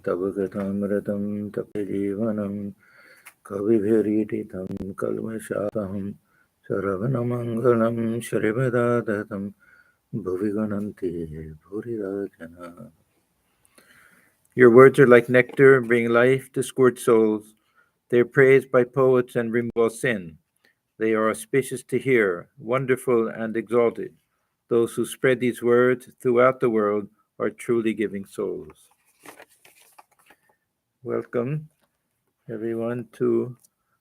तव कथामृतं तपजीवनं कविभिरीडितं कल्मषापहं श्रवणमङ्गलं श्रीमदादतं भुवि गणन्ति भूरिदा जनाः. Your words are like nectar, bring life to scorched souls. They are praised by poets and remove all sin. They are auspicious to hear, wonderful and exalted. Those who spread these words throughout the world are truly giving souls. Welcome, everyone, to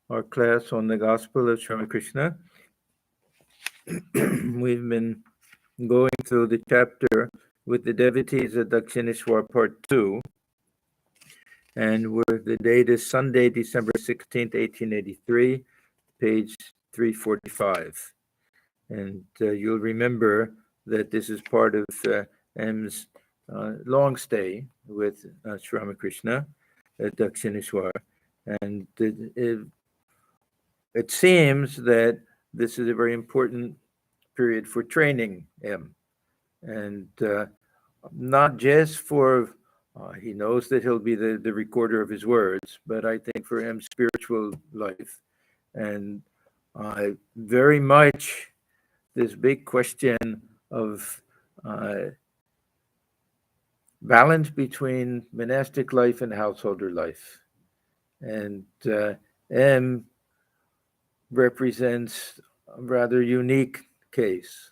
our class on the Gospel of Sri Ramakrishna. We've been going through the chapter with the devotees of Dakshineswar Part 2, and the date is Sunday, December 16th, 1883, page 345. And you'll remember that this is part of M's long stay with Sri Ramakrishna at Dakshineswar. And it seems that this is a very important period for training M. And not just for, he knows that he'll be the recorder of his words, but I think for M's spiritual life. And very much this big question of balance between monastic life and householder life. And M represents a rather unique case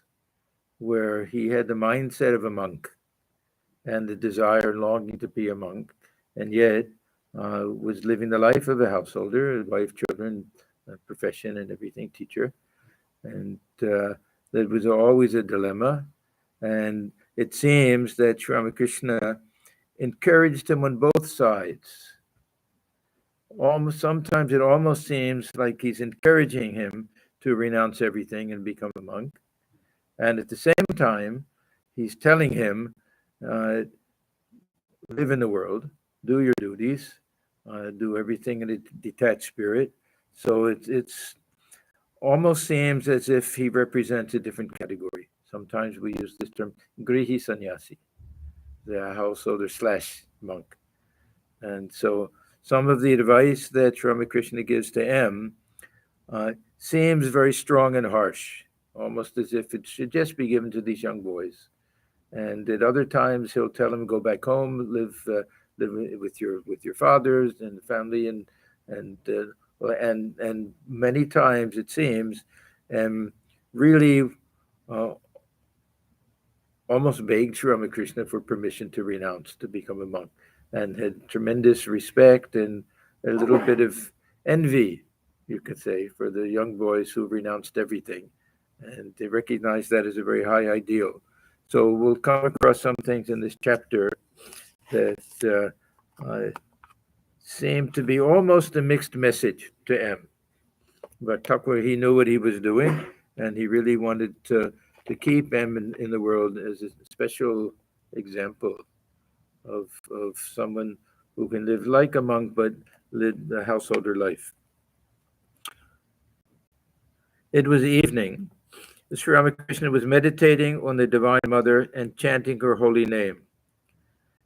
where he had the mindset of a monk and the desire and longing to be a monk, and yet was living the life of a householder, wife, children, profession, and everything, teacher. And that was always a dilemma. And it seems that Sri Ramakrishna encouraged him on both sides. Sometimes it almost seems like he's encouraging him to renounce everything and become a monk. And at the same time, he's telling him, live in the world, do your duties, do everything in a detached spirit. So it's almost seems as if he represents a different category. Sometimes we use this term, grihi sannyasi, the householder / monk. And so some of the advice that Sri Ramakrishna gives to M seems very strong and harsh, almost as if it should just be given to these young boys. And at other times, he'll tell them, go back home, live with your fathers and family, and many times it seems, really almost begged Sri Ramakrishna for permission to renounce, to become a monk, and had tremendous respect and a little bit of envy, you could say, for the young boys who renounced everything. And they recognized that as a very high ideal. So we'll come across some things in this chapter that seem to be almost a mixed message to M. But Thakur, he knew what he was doing, and he really wanted to keep M in the world as a special example of someone who can live like a monk but live the householder life. It was evening. Sri Ramakrishna was meditating on the Divine Mother and chanting her holy name.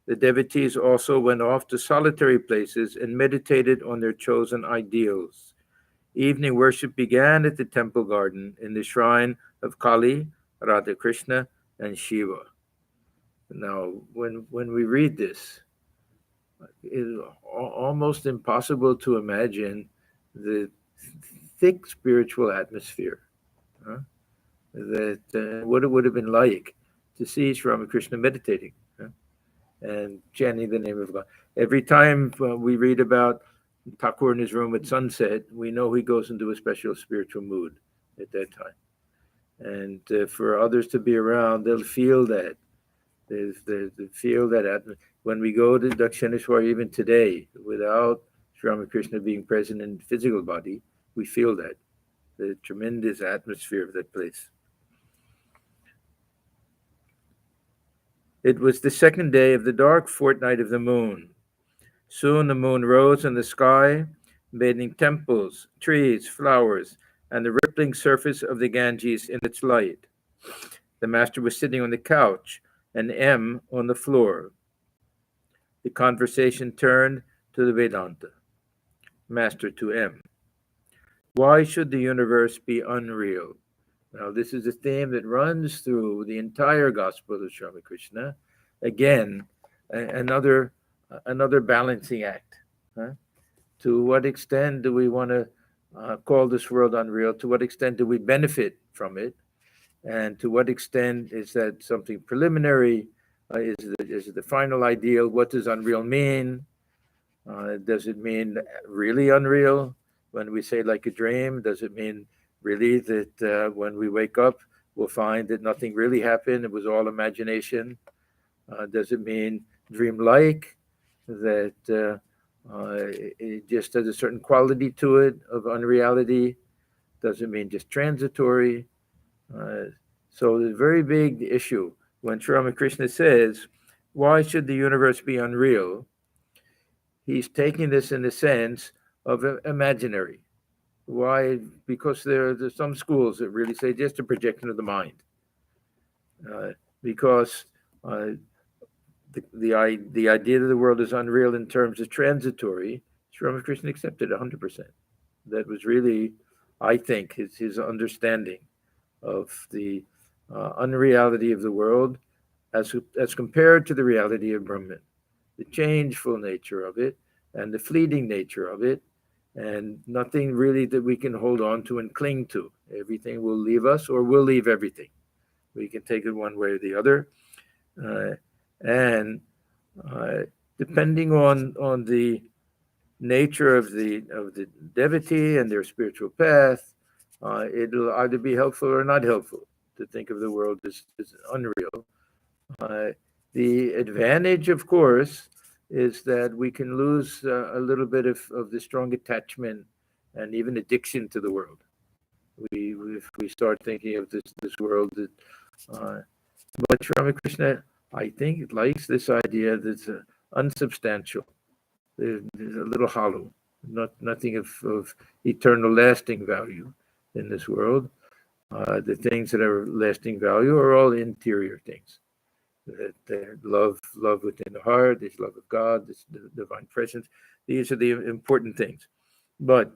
The devotees also went off to solitary places and meditated on their chosen ideals. Evening worship began at the temple garden in the shrine of Kali, Radha Krishna, and Shiva. Now, when we read this, it's almost impossible to imagine the thick spiritual atmosphere. That what it would have been like to see Sri Ramakrishna meditating and chanting the name of God. Every time we read about Thakur in his room at sunset, we know he goes into a special spiritual mood at that time. And for others to be around, they'll feel that. They feel that when we go to Dakshineswar, even today, without Sri Ramakrishna being present in the physical body, we feel that, the tremendous atmosphere of that place. It was the second day of the dark fortnight of the moon. Soon the moon rose in the sky, bathing temples, trees, flowers, and the rippling surface of the Ganges in its light. The master was sitting on the couch, and M on the floor. the conversation turned to the Vedanta. Master to M. Why should the universe be unreal? Now, this is a theme that runs through the entire Gospel of Sri Ramakrishna. Again, another balancing act. Huh? To what extent do we want to call this world unreal? To what extent do we benefit from it? And to what extent is that something preliminary? Is it the final ideal? What does unreal mean? Does it mean really unreal? When we say like a dream, does it mean really that when we wake up, we'll find that nothing really happened? It was all imagination. Does it mean dreamlike, that it just has a certain quality to it of unreality? Does it mean just transitory? So the very big issue when Sri Ramakrishna says, why should the universe be unreal? He's taking this in the sense of imaginary. Why? Because there's some schools that really say just a projection of the mind. Because the idea that the world is unreal in terms of transitory, Sri Ramakrishna accepted 100%. That was really, I think, his understanding of the unreality of the world as compared to the reality of Brahman, the changeful nature of it and the fleeting nature of it, and nothing really that we can hold on to and cling to. Everything will leave us, or we'll leave everything. We can take it one way or the other. And depending on the nature of the devotee and their spiritual path, it'll either be helpful or not helpful to think of the world as unreal. The advantage, of course, is that we can lose a little bit of the strong attachment and even addiction to the world. If we start thinking of this world, that, but Sri Ramakrishna, I think, likes this idea that's unsubstantial. There's a little hollow, nothing of eternal lasting value in this world. The things that are lasting value are all interior things. That love within the heart, this love of God, this divine presence. These are the important things. But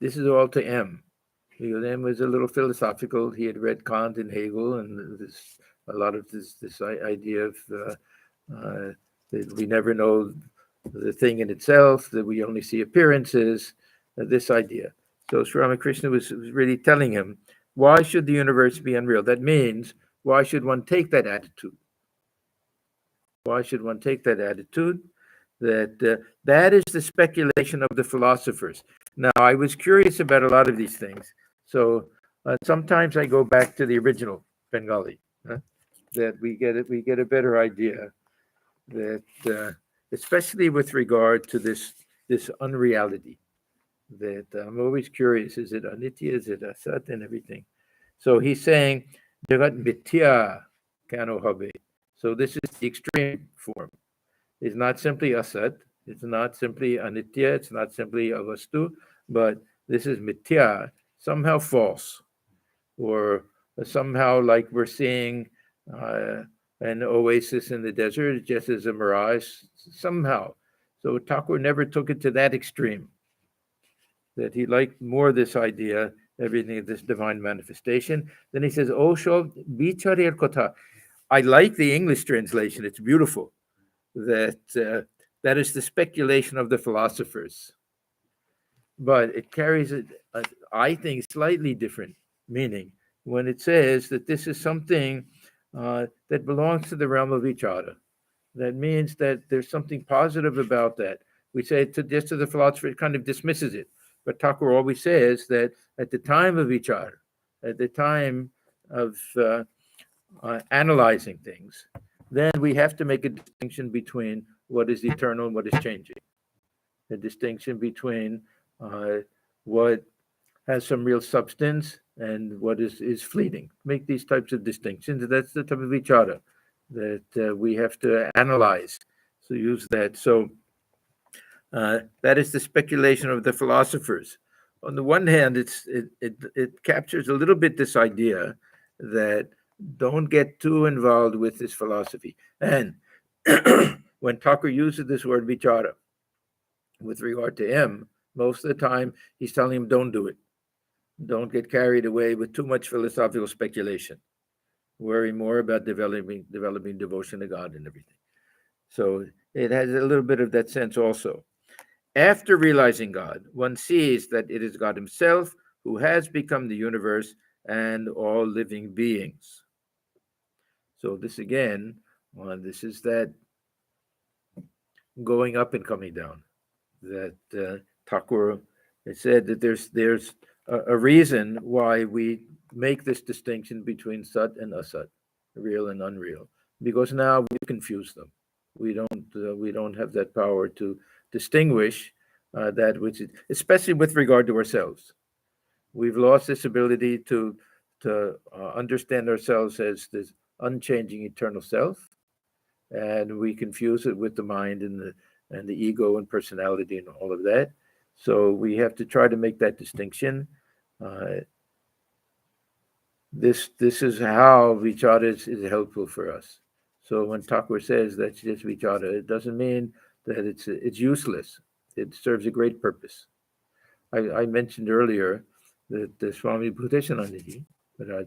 this is all to M. Because M was a little philosophical. He had read Kant and Hegel, and a lot of this idea of that we never know the thing in itself, that we only see appearances, this idea. So Sri Ramakrishna was really telling him, why should the universe be unreal? That means, why should one take that attitude? Why should one take that attitude? That is the speculation of the philosophers. Now, I was curious about a lot of these things. So sometimes I go back to the original Bengali, that we get a better idea that, especially with regard to this unreality, that I'm always curious, is it anitya, is it asat, and everything? So he's saying, jagat mithya kano habe. So this is the extreme form. It's not simply asat, it's not simply anitya, it's not simply avastu, but this is mithya, somehow false, or somehow like we're seeing an oasis in the desert, just as a mirage, somehow. So Thakur never took it to that extreme, that he liked more this idea, everything of this divine manifestation. Then he says, Osho bicharir kotha. I like the English translation, it's beautiful, that that is the speculation of the philosophers. But it carries, I think, slightly different meaning when it says that this is something that belongs to the realm of vichara. That means that there's something positive about that. We say just to the philosopher, it kind of dismisses it. But Thakur always says that at the time of vichara, at the time of analyzing things, then we have to make a distinction between what is eternal and what is changing. A distinction between what has some real substance and what is fleeting. Make these types of distinctions. That's the type of vichara that we have to analyze. So use that. So that is the speculation of the philosophers. On the one hand, it captures a little bit this idea that don't get too involved with this philosophy. And when Thakur uses this word vichara with regard to him, most of the time he's telling him, don't do it. Don't get carried away with too much philosophical speculation. Worry more about developing devotion to God and everything. So it has a little bit of that sense also. After realizing God, one sees that it is God himself who has become the universe and all living beings. So this again, this is that going up and coming down. That Thakur said that there's a reason why we make this distinction between Sat and Asat, real and unreal, because now we confuse them. We don't have that power to distinguish that which is, especially with regard to ourselves. We've lost this ability to understand ourselves as this unchanging eternal self, and we confuse it with the mind and the ego and personality and all of that. So we have to try to make that distinction. This is how vichara is helpful for us. So when Thakur says that's just vichara, it doesn't mean that it's useless. It serves a great purpose. I mentioned earlier that the Swami Bhuteshanandaji,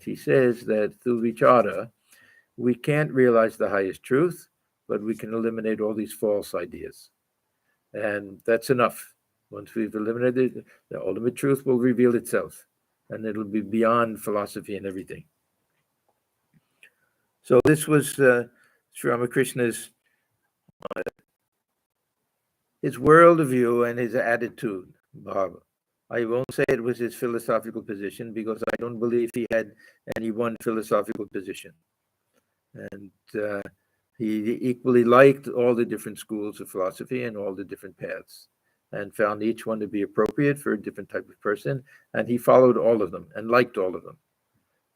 he says that through vichara, we can't realize the highest truth, but we can eliminate all these false ideas. And that's enough. Once we've eliminated it, the ultimate truth will reveal itself, and it'll be beyond philosophy and everything. So this was Sri Ramakrishna's his worldview and his attitude, Bhava. I won't say it was his philosophical position, because I don't believe he had any one philosophical position. And he equally liked all the different schools of philosophy and all the different paths, and found each one to be appropriate for a different type of person. And he followed all of them and liked all of them.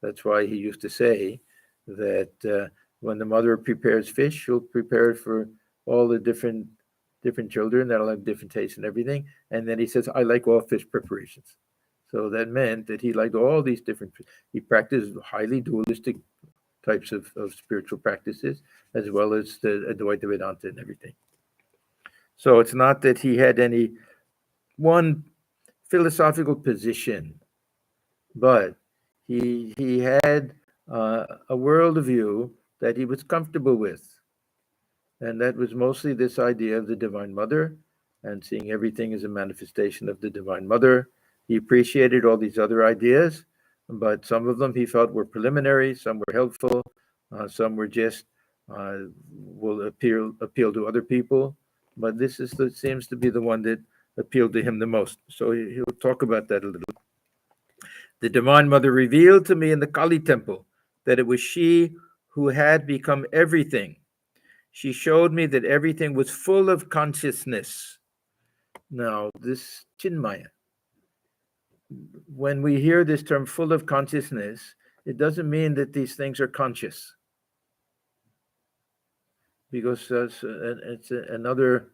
That's why he used to say that when the mother prepares fish, she'll prepare it for all the different children that'll have different tastes and everything. And then he says, I like all fish preparations. So that meant that he liked all these different, he practiced highly dualistic types of spiritual practices, as well as the Advaita Vedanta and everything. So it's not that he had any one philosophical position, but he had a worldview that he was comfortable with. And that was mostly this idea of the Divine Mother and seeing everything as a manifestation of the Divine Mother. He appreciated all these other ideas, but some of them he felt were preliminary, some were helpful, some were just will appeal to other people. But this seems to be the one that appealed to him the most. So he'll talk about that a little. The Divine Mother revealed to me in the Kali temple that it was she who had become everything. She showed me that everything was full of consciousness. Now, this Chinmaya, when we hear this term full of consciousness, it doesn't mean that these things are conscious. Because it's another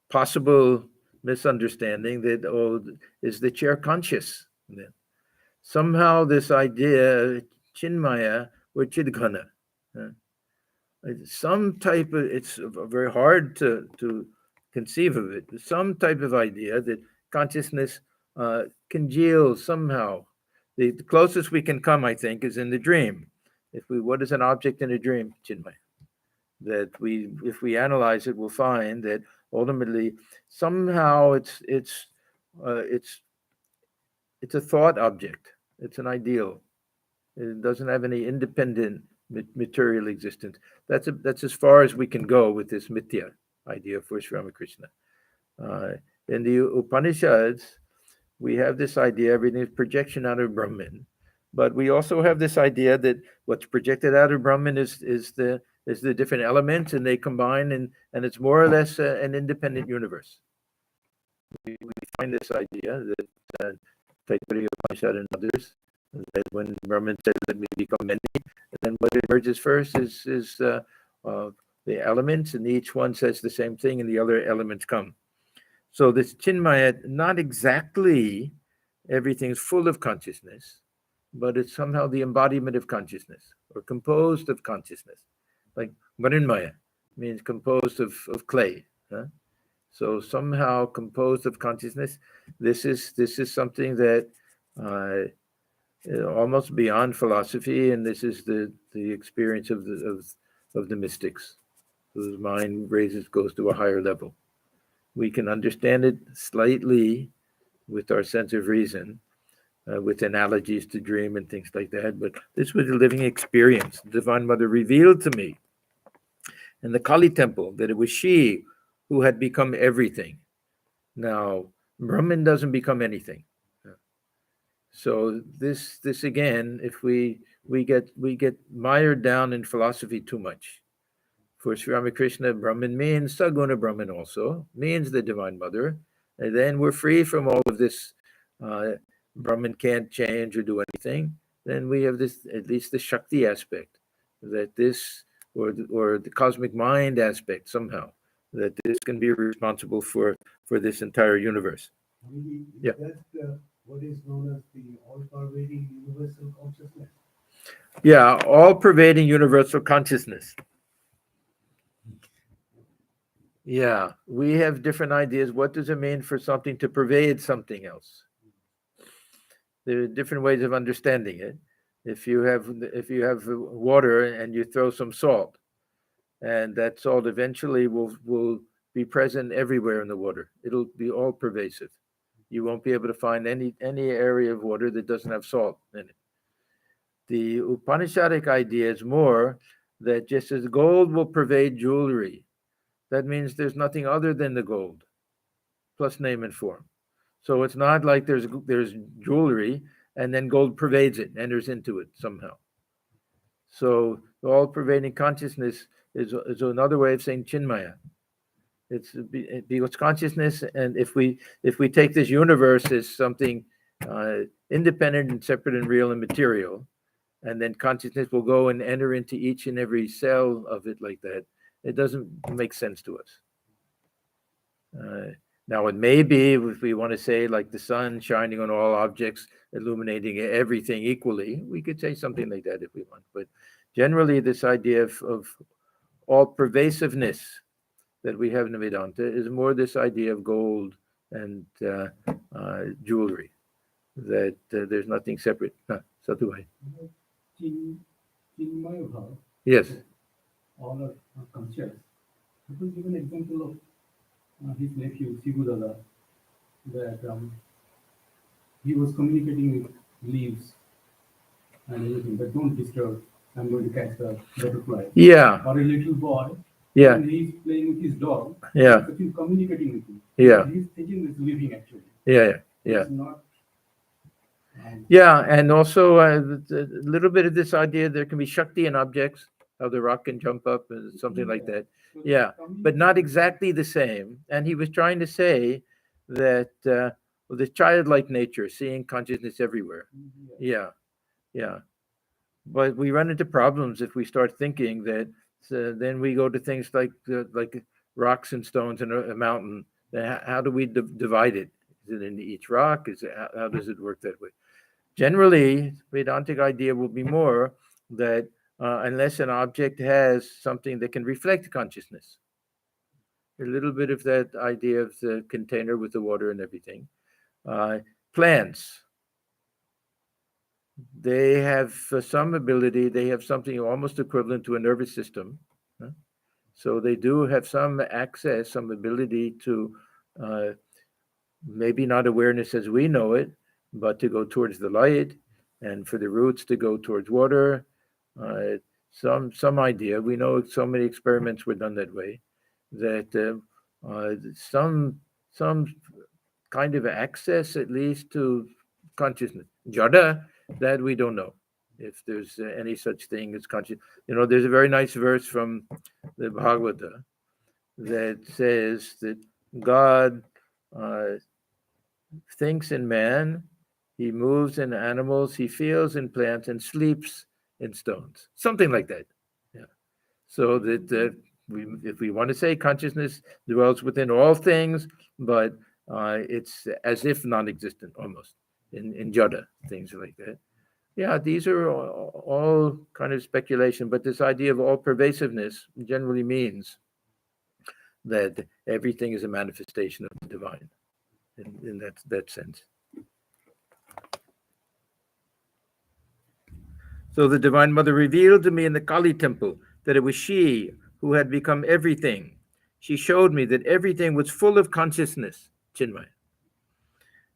possible misunderstanding that, is the chair conscious? Somehow this idea, Chinmaya or Chidghana, some type of, it's very hard to conceive of it, some type of idea that consciousness congeals somehow. The closest we can come, I think, is in the dream. What is an object in a dream, Chinmaya? That if we analyze it, we'll find that ultimately somehow it's a thought object. It's an ideal. It doesn't have any independent material existence. That's as far as we can go with this mithya idea for Sri Ramakrishna. In the Upanishads, we have this idea everything is projection out of Brahman, but we also have this idea that what's projected out of Brahman is the different elements, and they combine, and it's more or less an independent universe. We find this idea that Taittiriya Upanishad and others, that when Brahman says, let me become many, and then what emerges first is the elements, and each one says the same thing, and the other elements come. So this Chinmaya, not exactly everything's full of consciousness, but it's somehow the embodiment of consciousness, or composed of consciousness. Like Mrinmaya. means composed of clay. So somehow composed of consciousness. This is something that almost beyond philosophy, and this is the experience of the mystics, whose mind goes to a higher level. We can understand it slightly with our sense of reason, with analogies to dream and things like that, but this was a living experience. The Divine Mother revealed to me in the Kali temple that it was she who had become everything. Now, Brahman doesn't become anything. So this again, if we get mired down in philosophy too much. For Sri Ramakrishna, Brahman means Saguna Brahman also, means the Divine Mother. And then we're free from all of this, Brahman can't change or do anything. Then we have this, at least the Shakti aspect, that this, or the cosmic mind aspect somehow, that this can be responsible for this entire universe. Yeah. That's what is known as the all-pervading universal consciousness. Yeah, all-pervading universal consciousness. Yeah, we have different ideas. What does it mean for something to pervade something else? There are different ways of understanding it. If you have water and you throw some salt, and that salt eventually will be present everywhere in the water. It'll be all pervasive. You won't be able to find any area of water that doesn't have salt in it. The Upanishadic idea is more that just as gold will pervade jewelry, that means there's nothing other than the gold, plus name and form. So it's not like there's jewelry and then gold pervades it, enters into it somehow. So the all-pervading consciousness is another way of saying Chinmaya. It's because consciousness, and if we take this universe as something independent and separate and real and material, and then consciousness will go and enter into each and every cell of it like that, it doesn't make sense to us. Now, it may be, if we want to say, like the sun shining on all objects, illuminating everything equally, we could say something like that if we want. But generally, this idea of all pervasiveness that we have in the Vedanta is more this idea of gold and jewelry, that there's nothing separate. Satuvai. Yes. All are conscious. I will give an example of his nephew, Sibudada, that he was communicating with leaves and everything, but don't disturb, I'm going to catch the butterfly. Yeah. Or a little boy, yeah. And he's playing with his dog, yeah. but he's communicating with him. Yeah. He's thinking he's living actually. Yeah. It's not. Yeah, and also a little bit of this idea there can be Shakti in objects, how the rock can jump up and something like that. Yeah, but not exactly the same. And he was trying to say that the childlike nature, seeing consciousness everywhere. Yeah. But we run into problems if we start thinking that. Then we go to things like rocks and stones in a mountain. How do we divide it? Is it into each rock? How does it work that way? Generally, Vedantic idea will be more that unless an object has something that can reflect consciousness, a little bit of that idea of the container with the water and everything. Plants, they have some ability, they have something almost equivalent to a nervous system. So they do have some access, some ability to maybe not awareness as we know it, but to go towards the light, and for the roots to go towards water. Some idea. We know so many experiments were done that way, that some kind of access at least to consciousness. Jada, that we don't know if there's any such thing as conscious. There's a very nice verse from the Bhagavata that says that God thinks in man, he moves in animals, he feels in plants, and sleeps in stones. Something like that. Yeah. So that if we want to say consciousness dwells within all things, but it's as if non-existent almost in Jada, things like that. Yeah, these are all kind of speculation, but this idea of all pervasiveness generally means that everything is a manifestation of the divine in that sense. So the Divine Mother revealed to me in the Kali temple that it was she who had become everything. She showed me that everything was full of consciousness, Chinmaya.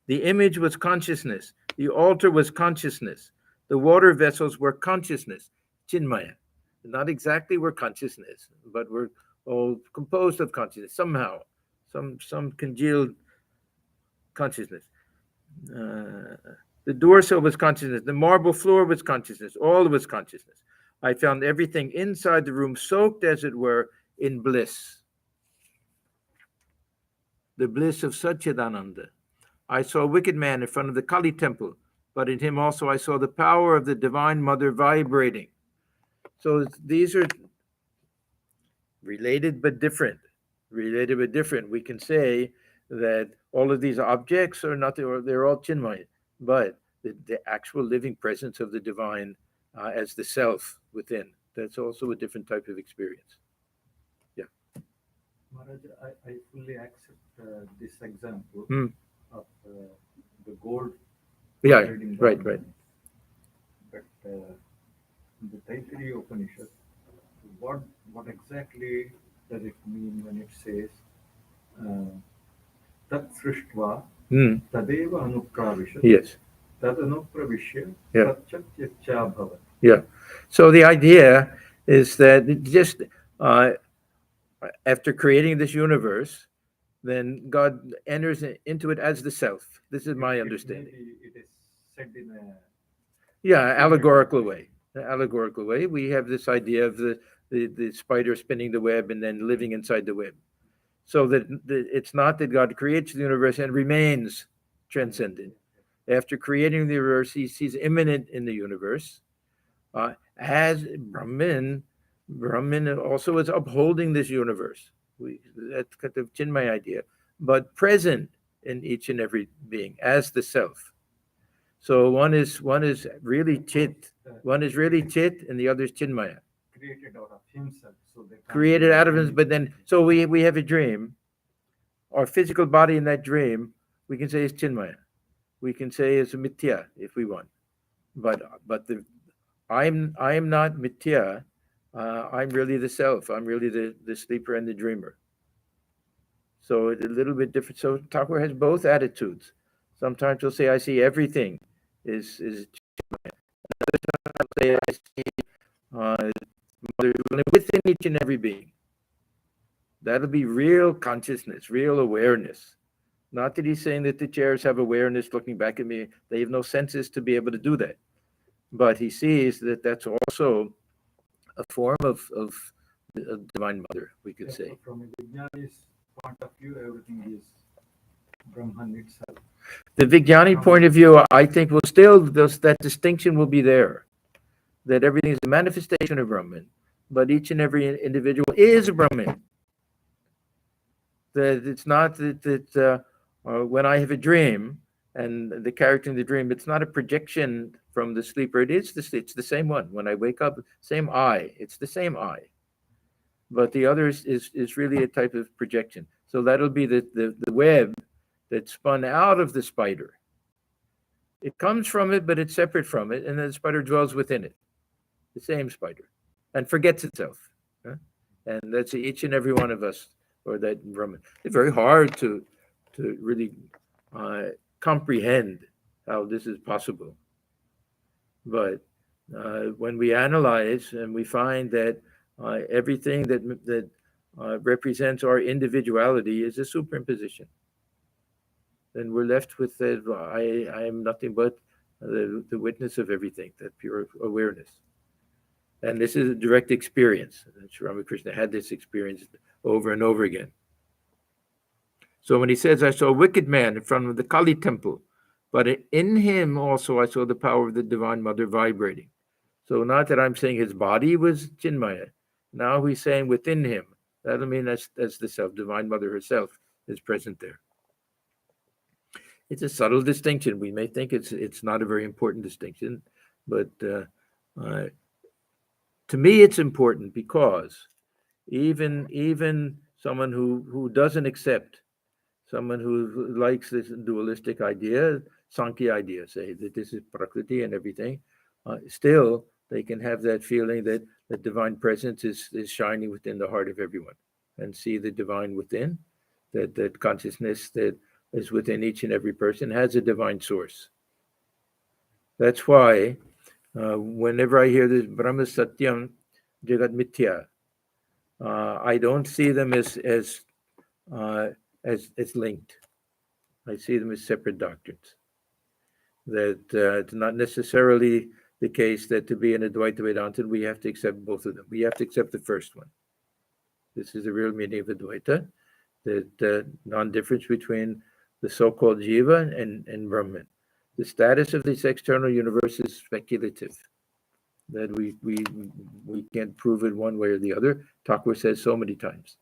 The image was consciousness. The altar was consciousness. The water vessels were consciousness, Chinmaya. Not exactly were consciousness, but were all composed of consciousness somehow, some congealed consciousness. The door sill was consciousness. The marble floor was consciousness. All was consciousness. I found everything inside the room soaked, as it were, in bliss. The bliss of Sachchidananda. I saw a wicked man in front of the Kali temple, but in him also I saw the power of the Divine Mother vibrating. So these are related but different. Related but different. We can say that all of these objects are not, they're all Chinmaya, but the actual living presence of the divine as the self within, that's also a different type of experience. Yeah. Maharaj, I fully accept this example Mm. of the gold. Yeah, reading right. But the Taittiriya Upanishad, what exactly does it mean when it says tat srishtva tadeva anupravishat? Yes. Tad anupravishya Yeah. satchatyaccha bhavat. Yeah. So the idea is that just after creating this universe, then God enters into it as the self. This is my understanding. It is said in a Allegorical way. Allegorical way. We have this idea of the spider spinning the web and then living inside the web. So that it's not that God creates the universe and remains transcendent. After creating the universe, he's immanent in the universe. As Brahman also is upholding this universe. That's kind of Chinmay idea, but present in each and every being as the self. So one is really Chit, and the other is Chinmaya. created out of himself. So they Created out of him, but then so we have a dream. Our physical body in that dream, we can say is Chinmaya. We can say is a Mithya if we want, but I'm not Mithya. I'm really the self. I'm really the sleeper and the dreamer. So it's a little bit different. So Thakur has both attitudes. Sometimes he'll say, I see everything is Another time I'll say, I see Mother within each and every being. That'll be real consciousness, real awareness. Not that he's saying that the chairs have awareness looking back at me. They have no senses to be able to do that. But he sees that that's also a form of Divine Mother, we could say. From a Vijnani's point of view, everything is Brahman itself. The Vijnani point of view, I think, will still, that distinction will be there. That everything is a manifestation of Brahman, but each and every individual is Brahman. That it's not that when I have a dream and the character in the dream, it's not a projection from the sleeper. It's the same one. When I wake up, same I. It's the same I. But the other is really a type of projection. So that'll be the web that spun out of the spider. It comes from it, but it's separate from it, and then the spider dwells within it. The same spider, and forgets itself. Huh? And that's each and every one of us, or that Brahman. It's very hard to really comprehend how this is possible. But when we analyze and we find that everything that represents our individuality is a superimposition, then we're left with that I am nothing but the witness of everything, that pure awareness. And this is a direct experience. Sri Ramakrishna had this experience over and over again. So when he says, I saw a wicked man in front of the Kali temple, but in him also I saw the power of the Divine Mother vibrating. So not that I'm saying his body was Chinmaya. Now he's saying within him. That'll mean that's the self. Divine Mother herself is present there. It's a subtle distinction. We may think it's not a very important distinction, but to me it's important because even someone who doesn't accept, someone who likes this dualistic idea, Sankhya idea, say that this is Prakriti and everything, still they can have that feeling that the divine presence is shining within the heart of everyone, and see the divine within, that consciousness that is within each and every person has a divine source. That's why whenever I hear this Brahma Satyam Jagat Mithya, I don't see them as linked. I see them as separate doctrines. That it's not necessarily the case that to be an Advaita Vedantin, we have to accept both of them. We have to accept the first one. This is the real meaning of Advaita, that non-difference between the so-called Jiva and Brahman. The status of this external universe is speculative. That we can't prove it one way or the other. Thakur says so many times.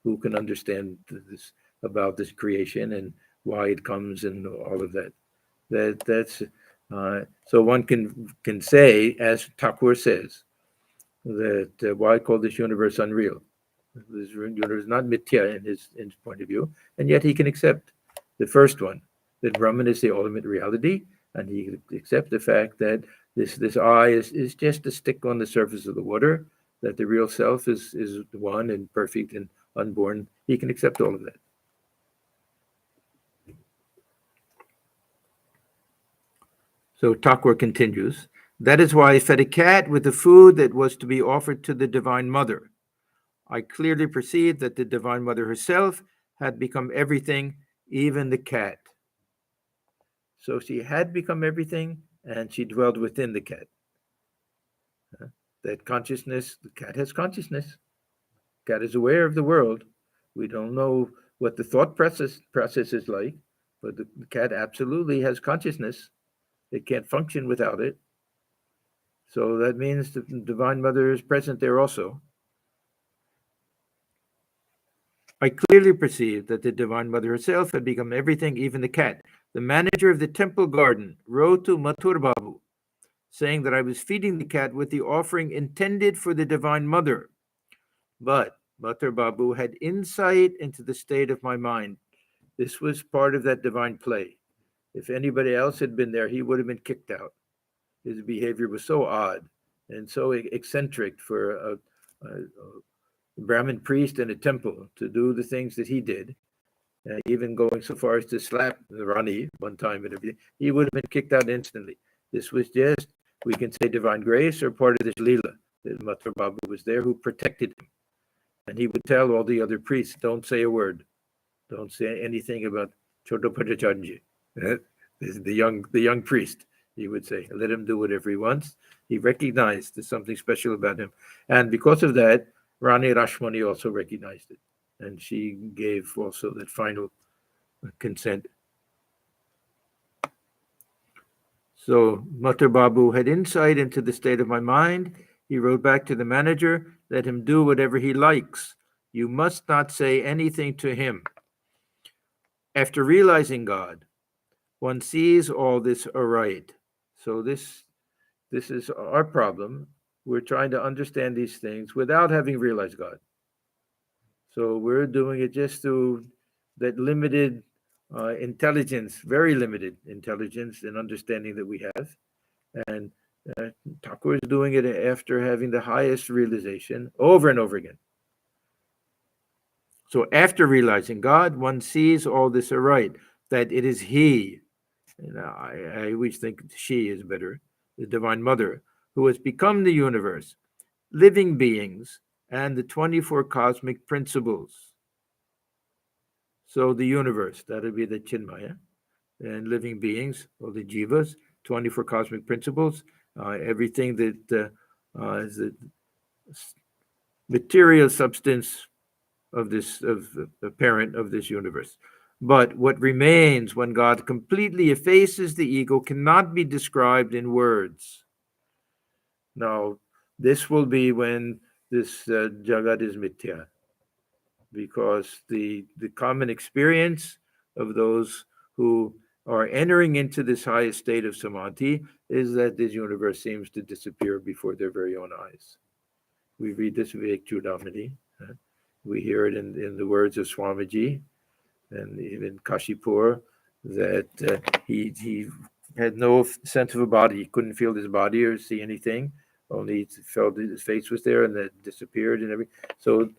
Who can understand this about this creation and why it comes and all of that? That's so one can say, as Thakur says, that why call this universe unreal? This universe is not mithya in his point of view, and yet he can accept the first one, that Brahman is the ultimate reality, and he can accept the fact that this I is just a stick on the surface of the water, that the real self is one and perfect and unborn. He can accept all of that. So Thakur continues, that is why I fed a cat with the food that was to be offered to the Divine Mother. I clearly perceived that the Divine Mother herself had become everything, even the cat. So she had become everything, and she dwelled within the cat. That consciousness, the cat has consciousness. Cat is aware of the world. We don't know what the thought process is like, but the cat absolutely has consciousness. It can't function without it. So that means the Divine Mother is present there also. I clearly perceived that the Divine Mother herself had become everything, even the cat. The manager of the temple garden wrote to Mathur Babu, saying that I was feeding the cat with the offering intended for the Divine Mother. But Mathur Babu had insight into the state of my mind. This was part of that divine play. If anybody else had been there, he would have been kicked out. His behavior was so odd and so eccentric for a Brahmin priest in a temple to do the things that he did, even going so far as to slap the Rani one time and everything. He would have been kicked out instantly. This was just, we can say, divine grace or part of this Leela. That Mathur Babu was there who protected him. And he would tell all the other priests, don't say a word. Don't say anything about Choto Pachachanji. The young priest, he would say, let him do whatever he wants. He recognized there's something special about him. And because of that, Rani Rashmani also recognized it. And she gave also that final consent. So Mathur Babu had insight into the state of my mind. He wrote back to the manager, let him do whatever he likes. You must not say anything to him. After realizing God, one sees all this aright. So this is our problem. We're trying to understand these things without having realized God. So we're doing it just through that limited intelligence, very limited intelligence and understanding that we have. And Thakur is doing it after having the highest realization over and over again. So after realizing God, one sees all this aright, that it is He, and I always think she is better, the Divine Mother, who has become the universe, living beings, and the 24 cosmic principles. So the universe, that would be the Chinmaya, and living beings, or the Jivas, 24 cosmic principles, everything that is the material substance of the parent of this universe. But what remains when God completely effaces the ego cannot be described in words. Now, this will be when this Jagat is mithya, because the common experience of those who are entering into this highest state of samadhi is that this universe seems to disappear before their very own eyes. We read this Vivek Chudamani. We hear it in the words of Swamiji and even Kashipur, that he had no sense of a body. He couldn't feel his body or see anything. Only he felt his face was there and that disappeared and everything. So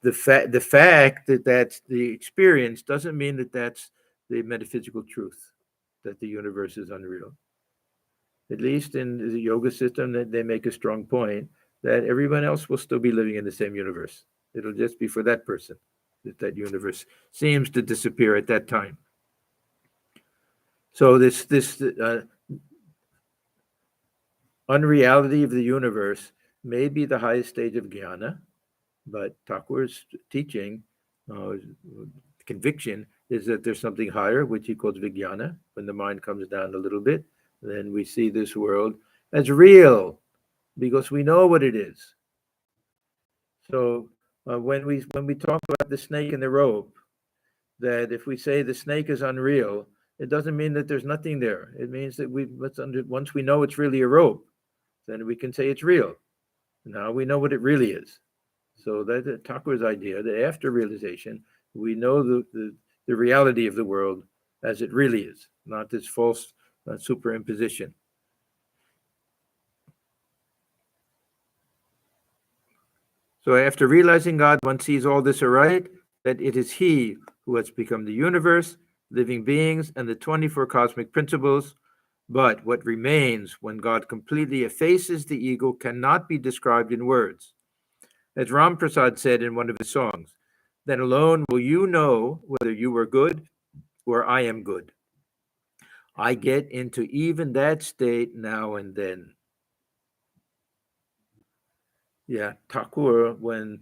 the fact that that's the experience doesn't mean that that's the metaphysical truth, that the universe is unreal. At least in the yoga system, that they make a strong point that everyone else will still be living in the same universe. It'll just be for that person that universe seems to disappear at that time. So this unreality of the universe may be the highest stage of jnana, but Thakur's teaching, conviction, is that there's something higher, which he calls vijnana. When the mind comes down a little bit, then we see this world as real, because we know what it is. So when we talk about the snake in the rope, that if we say the snake is unreal, it doesn't mean that there's nothing there. It means that once we know it's really a rope, then we can say it's real. Now we know what it really is. So that's Thakur's idea, that after realization, we know the reality of the world as it really is, not this false superimposition. So after realizing God, one sees all this aright, that it is He who has become the universe, living beings, and the 24 cosmic principles. But what remains when God completely effaces the ego cannot be described in words. As Ram Prasad said in one of his songs, then alone will you know whether you are good or I am good. I get into even that state now and then. Yeah, Thakur, when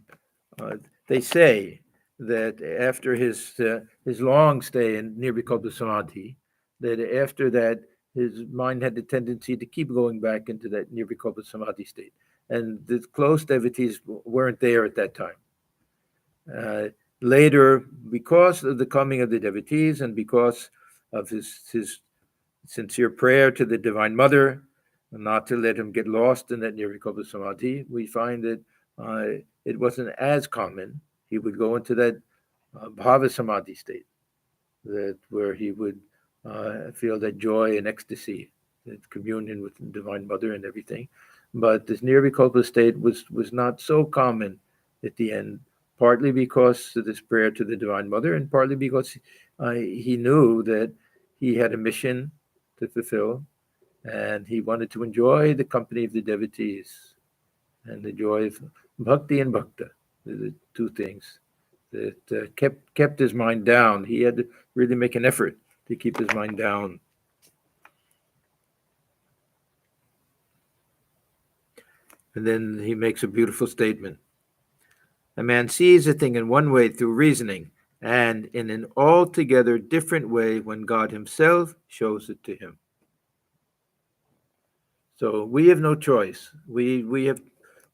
they say that after his long stay in Nirvikalpa Samadhi, that after that his mind had the tendency to keep going back into that Nirvikalpa Samadhi state, and the close devotees weren't there at that time. Later, because of the coming of the devotees and because of his sincere prayer to the Divine Mother, not to let him get lost in that Nirvikalpa Samadhi, we find that it wasn't as common. He would go into that Bhava Samadhi state, where he would feel that joy and ecstasy, that communion with the Divine Mother and everything. But this Nirvikalpa state was not so common at the end, partly because of this prayer to the Divine Mother, and partly because he knew that he had a mission to fulfill, and he wanted to enjoy the company of the devotees and the joy of bhakti and bhakta, the two things that kept his mind down. He had to really make an effort to keep his mind down. And then he makes a beautiful statement. A man sees a thing in one way through reasoning, and in an altogether different way when God himself shows it to him. So we have no choice. We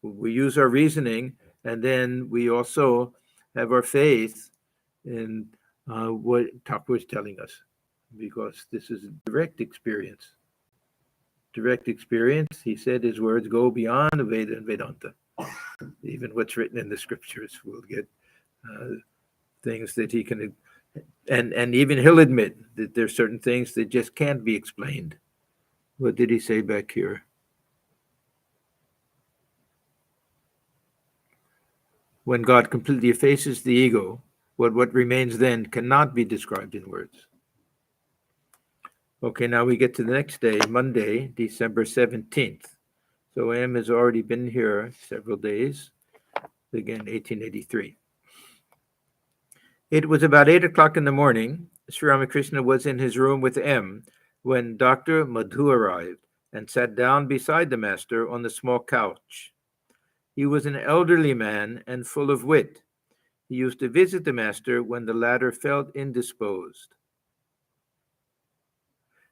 use our reasoning, and then we also have our faith in what Thakur is telling us, because this is a direct experience. Direct experience. He said his words go beyond Veda and Vedanta. Even what's written in the scriptures will get things that he can, and even he'll admit that there's certain things that just can't be explained. What did he say back here? When God completely effaces the ego, what remains then cannot be described in words. Okay, now we get to the next day, Monday, December 17th. So M has already been here several days, again, 1883. It was about 8 o'clock in the morning. Sri Ramakrishna was in his room with M when Dr. Madhu arrived and sat down beside the master on the small couch. He was an elderly man and full of wit. He used to visit the master when the latter felt indisposed.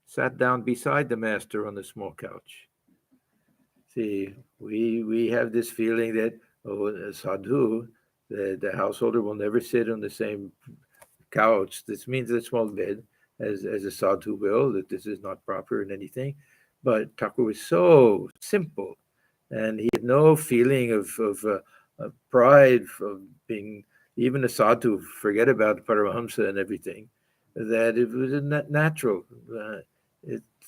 Sat down beside the master on the small couch. See, we have this feeling that, a sadhu, the householder will never sit on the same couch. This means a small bed, as a sadhu will, that this is not proper in anything. But Thakur was so simple, and he had no feeling of pride of being even a sadhu, forget about Paramahamsa and everything, that it was natural.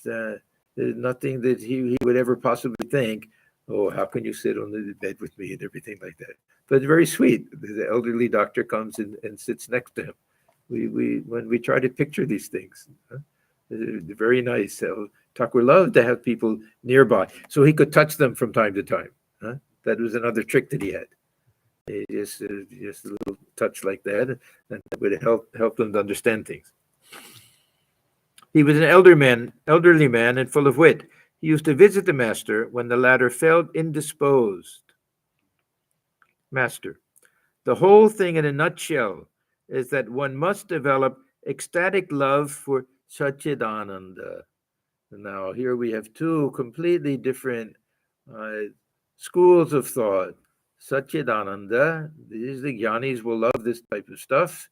There's nothing that he would ever possibly think, oh, how can you sit on the bed with me and everything like that. But very sweet. The elderly doctor comes and sits next to him. When we try to picture these things, they're very nice. Thakur loved to have people nearby so he could touch them from time to time. That was another trick that he had. Just a little touch like that, and that would help them to understand things. He was an elderly man and full of wit. He used to visit the master when the latter felt indisposed. Master, the whole thing in a nutshell is that one must develop ecstatic love for Sachchidananda. Now, here we have two completely different schools of thought. Sachchidananda, these the Gyanis will love this type of stuff,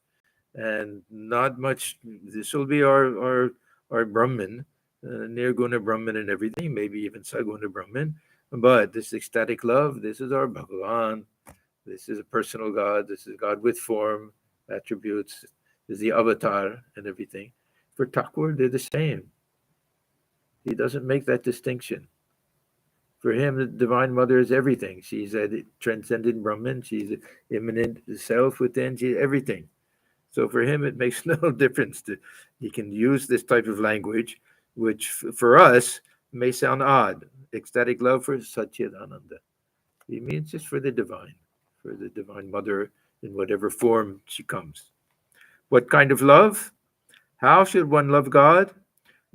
and not much. This will be our Brahman, Nirguna Brahman and everything, maybe even Saguna Brahman. But this ecstatic love, this is our Bhagavan. This is a personal God. This is God with form, attributes. This is the avatar and everything. For Thakur, they're the same. He doesn't make that distinction. For him, the Divine Mother is everything. She's a transcendent Brahman. She's an immanent self within. She's everything. So for him, it makes no difference. He can use this type of language, which for us may sound odd. Ecstatic love for Sachchidananda. He means just for the Divine Mother in whatever form she comes. What kind of love? How should one love God?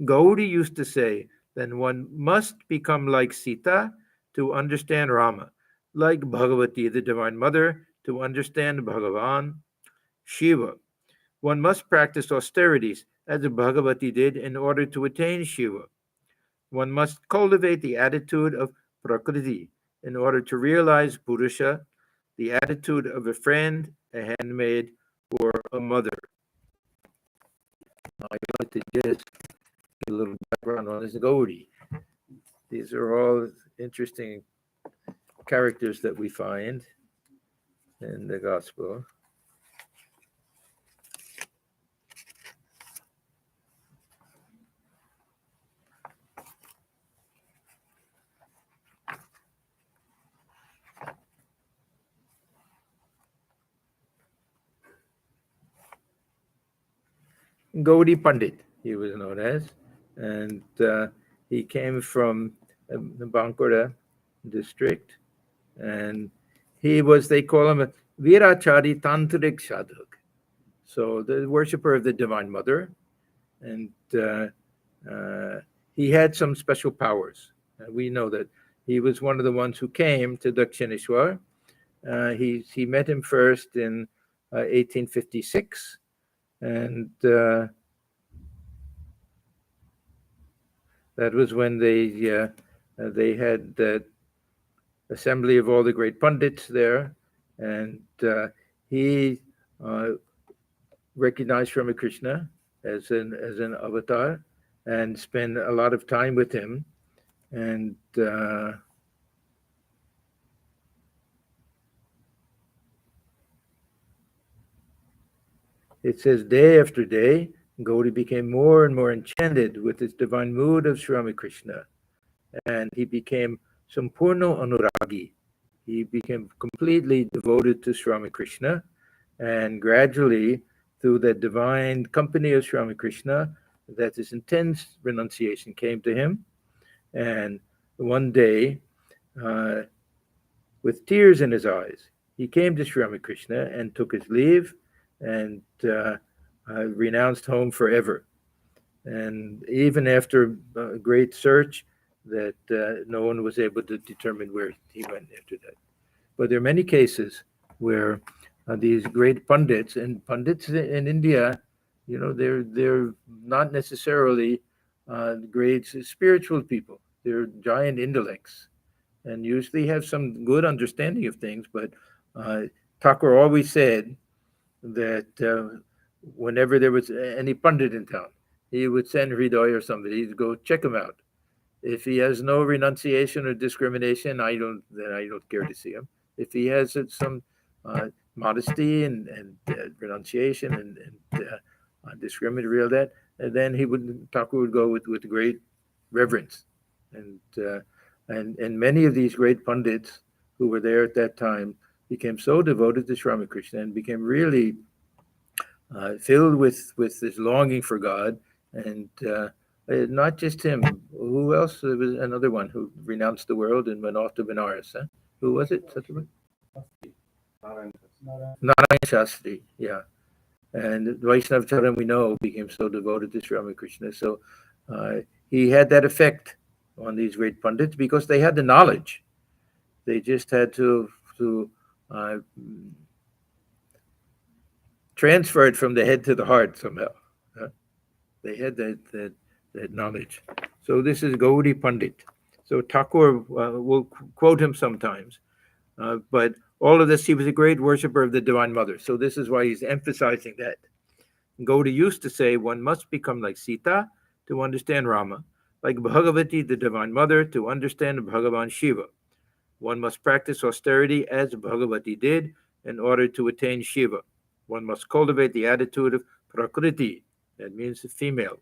Gauri used to say, then one must become like Sita to understand Rama, like Bhagavati, the Divine Mother, to understand Bhagavan, Shiva. One must practice austerities, as Bhagavati did, in order to attain Shiva. One must cultivate the attitude of Prakriti in order to realize Purusha, the attitude of a friend, a handmaid, or a mother. Now, I'd like to just get a little background on this Gauri. These are all interesting characters that we find in the Gospel. Gauri Pandit, he was known as, and he came from the Bankura district, and he was, they call him a Virachari Tantric Sadhak, so the worshipper of the Divine Mother, and he had some special powers. We know that he was one of the ones who came to Dakshineswar. He met him first in 1856, and that was when they had that assembly of all the great pundits there, and he recognized Ramakrishna as an avatar and spent a lot of time with him, and it says, day after day, Gauri became more and more enchanted with this divine mood of Sri Ramakrishna, and he became Sampurno Anuragi. He became completely devoted to Sri Ramakrishna, and gradually, through that divine company of Sri Ramakrishna, that this intense renunciation came to him. And one day, with tears in his eyes, he came to Sri Ramakrishna and took his leave and renounced home forever. And even after a great search, that no one was able to determine where he went after that. But there are many cases where these great pundits, and pundits in India, you know, they're not necessarily great spiritual people. They're giant intellects and usually have some good understanding of things. But Thakur always said that whenever there was any pundit in town, he would send Hridoy or somebody to go check him out. If he has no renunciation or discrimination, I don't care to see him. If he has some modesty and renunciation and discriminate real that, and then Thakur would go with great reverence, and many of these great pundits who were there at that time became so devoted to Sri Ramakrishna and became really filled with this longing for God, and not just him. Who else? There was another one who renounced the world and went off to Benares. Huh? Who was it? Narayan Shastri, yeah. And Vaishnav Charan, we know, became so devoted to Sri Ramakrishna. So he had that effect on these great pundits because they had the knowledge. They just had to transfer it from the head to the heart somehow. They had that knowledge. So this is Gauri Pandit. So Thakur will quote him sometimes, but all of this, he was a great worshiper of the Divine Mother. So this is why he's emphasizing that. Gauri used to say, one must become like Sita to understand Rama, like Bhagavati, the Divine Mother, to understand Bhagavan Shiva. One must practice austerity as Bhagavati did in order to attain Shiva. One must cultivate the attitude of Prakriti, that means the female,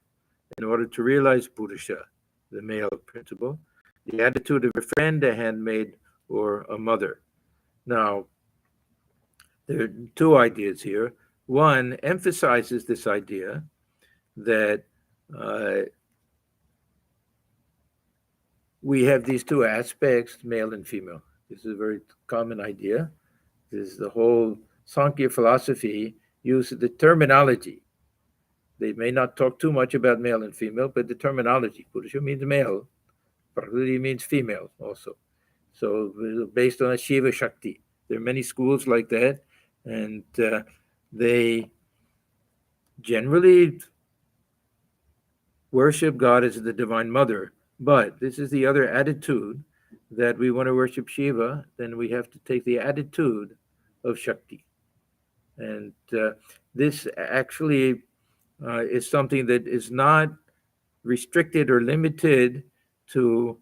in order to realize Purusha, the male principle, the attitude of a friend, a handmaid, or a mother. Now, there are two ideas here. One emphasizes this idea that we have these two aspects, male and female. This is a very common idea. This is the whole Sankhya philosophy uses the terminology. They may not talk too much about male and female, but the terminology, Purusha means male, Prakriti means female also. So based on a Shiva Shakti. There are many schools like that, and they generally worship God as the Divine Mother. But this is the other attitude, that we want to worship Shiva, then we have to take the attitude of Shakti. And this actually is something that is not restricted or limited to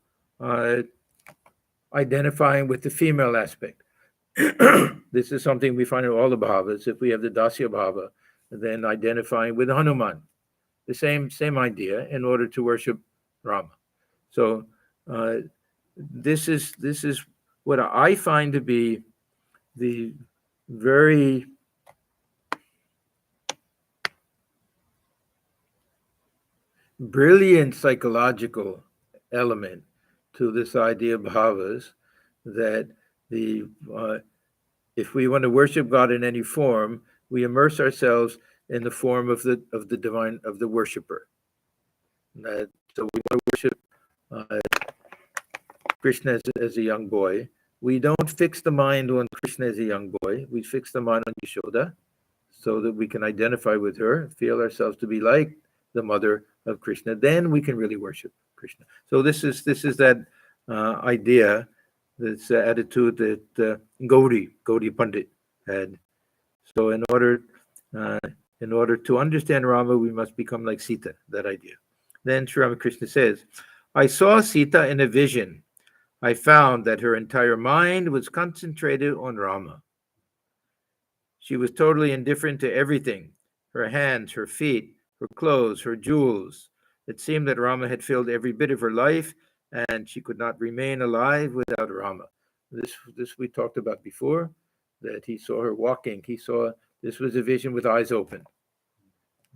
identifying with the female aspect. This is something we find in all the bhavas. If we have the Dasya bhava, then identifying with Hanuman, the same idea, in order to worship Rama. So this is what I find to be the very brilliant psychological element to this idea of bhavas, that if we want to worship God in any form, we immerse ourselves in the form of the divine, of the worshiper. So we want to worship Krishna as a young boy. We don't fix the mind on Krishna as a young boy. We fix the mind on Yashoda, so that we can identify with her, feel ourselves to be like the mother of Krishna. Then we can really worship Krishna. So this is that idea, this attitude that Gauri Pandit had. So in order to understand Rama, we must become like Sita, that idea. Then Sri Ramakrishna says, I saw Sita in a vision. I found that her entire mind was concentrated on Rama. She was totally indifferent to everything, her hands, her feet, her clothes, her jewels. It seemed that Rama had filled every bit of her life, and she could not remain alive without Rama. This we talked about before, that he saw her walking. This was a vision with eyes open,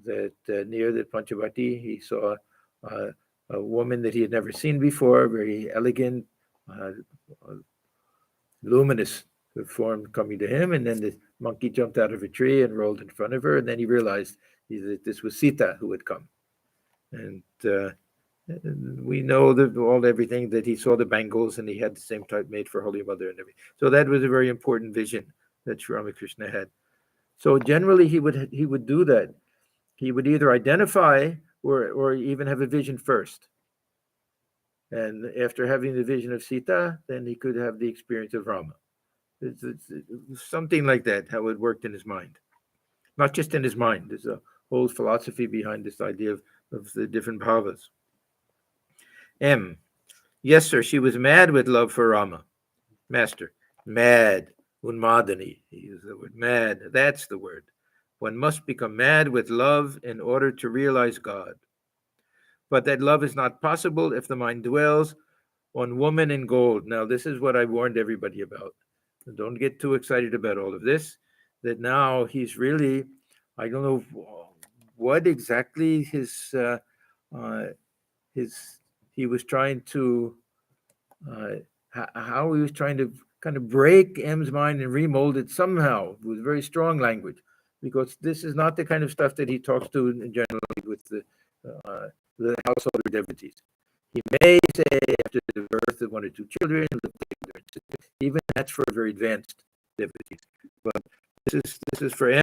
that near the Panchavati, he saw a woman that he had never seen before, very elegant, luminous form coming to him, and then the monkey jumped out of a tree and rolled in front of her, and then he realized that this was Sita who had come. And we know that everything, that he saw the bangles and he had the same type made for Holy Mother and everything. So that was a very important vision that Sri Ramakrishna had. So generally he would do that. He would either identify or even have a vision first. And after having the vision of Sita, then he could have the experience of Rama. It's something like that, how it worked in his mind. Not just in his mind. There's a whole philosophy behind this idea of the different bhavas. M. Yes, sir, she was mad with love for Rama. Master. Mad, unmadani. He used the word mad. That's the word. One must become mad with love in order to realize God. But that love is not possible if the mind dwells on woman in gold. Now, this is what I warned everybody about. Don't get too excited about all of this. That now he's really, I don't know what exactly his he was trying to how he was trying to kind of break M's mind and remold it somehow with very strong language, because this is not the kind of stuff that he talks to generally with the household devotees. He may say after the birth of one or two children, even that's for very advanced devotees. But this is for M.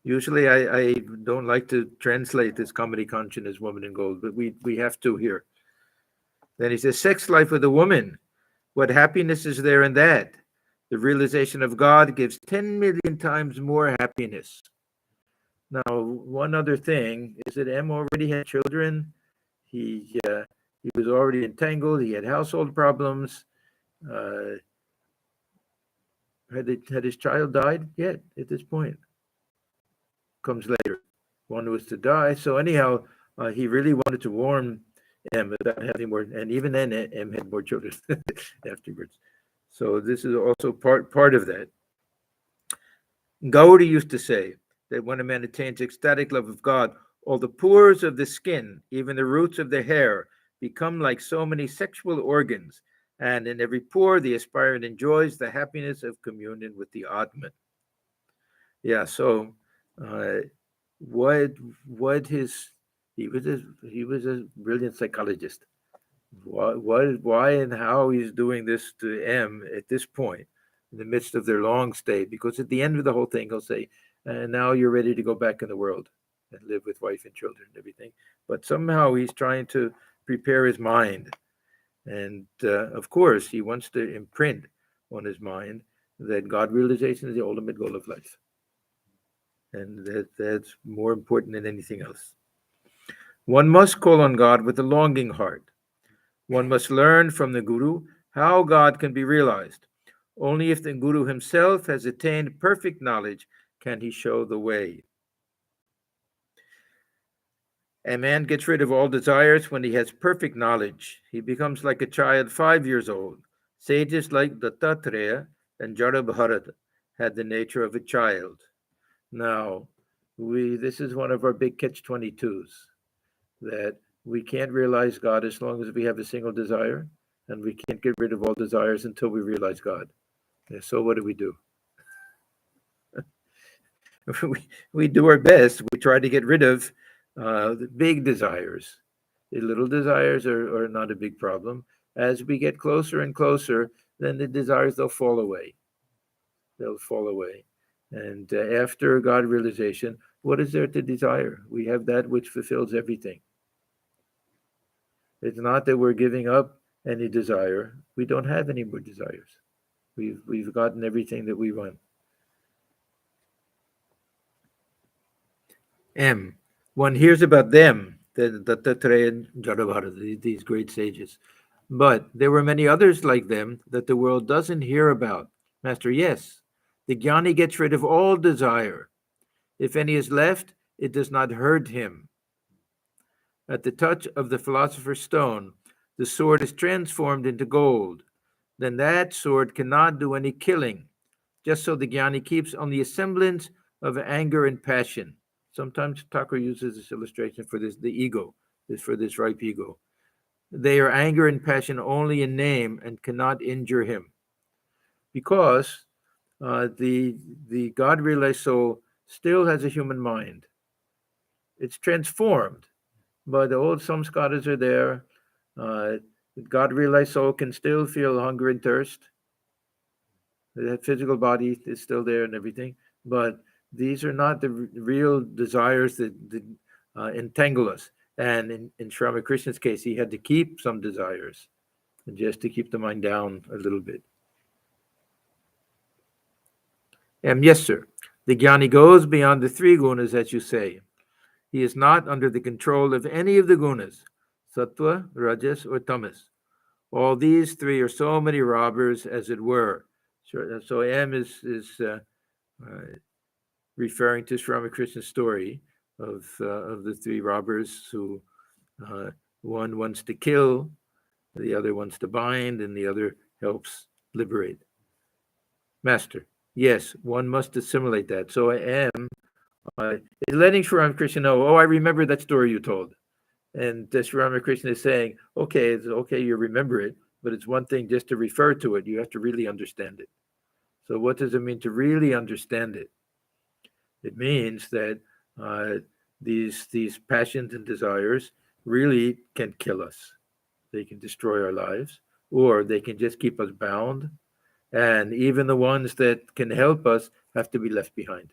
Usually, I don't like to translate this comedy conchen as woman in gold, but we have to here. Then he says, sex life with a woman. What happiness is there in that? The realization of God gives 10 million times more happiness. Now, one other thing is that M already had children. He was already entangled. He had household problems. Had his child died yet at this point? Comes later. One was to die. So anyhow, he really wanted to warn M about having more, and even then M had more children afterwards. So this is also part of that. Gauri used to say that when a man attains ecstatic love of God, all the pores of the skin, even the roots of the hair, become like so many sexual organs, and in every pore the aspirant enjoys the happiness of communion with the Atman. Yeah, so what his he was a brilliant psychologist. Why and how he's doing this to M at this point in the midst of their long stay? Because at the end of the whole thing, he'll say, "And now you're ready to go back in the world and live with wife and children and everything." But somehow he's trying to prepare his mind, and of course he wants to imprint on his mind that God realization is the ultimate goal of life, and that's more important than anything else. One must call on God with a longing heart. One must learn from the Guru how God can be realized. Only if the Guru himself has attained perfect knowledge can he show the way. A man gets rid of all desires when he has perfect knowledge. He becomes like a child 5 years old. Sages like Dattatreya and Jarabharata had the nature of a child. Now, this is one of our big catch-22s, that we can't realize God as long as we have a single desire, and we can't get rid of all desires until we realize God. So what do? we do our best. We try to get rid of the big desires. The little desires are not a big problem. As we get closer and closer, then the desires, they'll fall away. They'll fall away. And after God realization, what is there to desire? We have that which fulfills everything. It's not that we're giving up any desire. We don't have any more desires. We've gotten everything that we want. M. One hears about them, the Dattatreya and Jarabharata, these great sages. But there were many others like them that the world doesn't hear about. Master, yes, the Jnani gets rid of all desire. If any is left, it does not hurt him. At the touch of the philosopher's stone, the sword is transformed into gold. Then that sword cannot do any killing. Just so the Jnani keeps only a semblance of anger and passion. Sometimes Thakur uses this illustration for this, the ego, for this ripe ego. They are anger and passion only in name and cannot injure him. Because the God-realized soul still has a human mind. It's transformed, but the old samskaras are there. God-realized soul can still feel hunger and thirst. That physical body is still there and everything, but these are not the real desires that entangle us. And in Sri Ramakrishna's case, he had to keep some desires, and just to keep the mind down a little bit. Yes, sir. The Jnani goes beyond the three gunas, as you say. He is not under the control of any of the gunas, sattva, rajas, or tamas. All these three are so many robbers, as it were. Sure. So M is referring to Sri Ramakrishna's story of the three robbers who one wants to kill, the other wants to bind, and the other helps liberate. Master, yes, one must assimilate that. So I am letting Sri Ramakrishna know, oh, I remember that story you told. And Sri Ramakrishna is saying, okay, it's okay, you remember it, but it's one thing just to refer to it. You have to really understand it. So what does it mean to really understand it? It means that these passions and desires really can kill us. They can destroy our lives, or they can just keep us bound. And even the ones that can help us have to be left behind.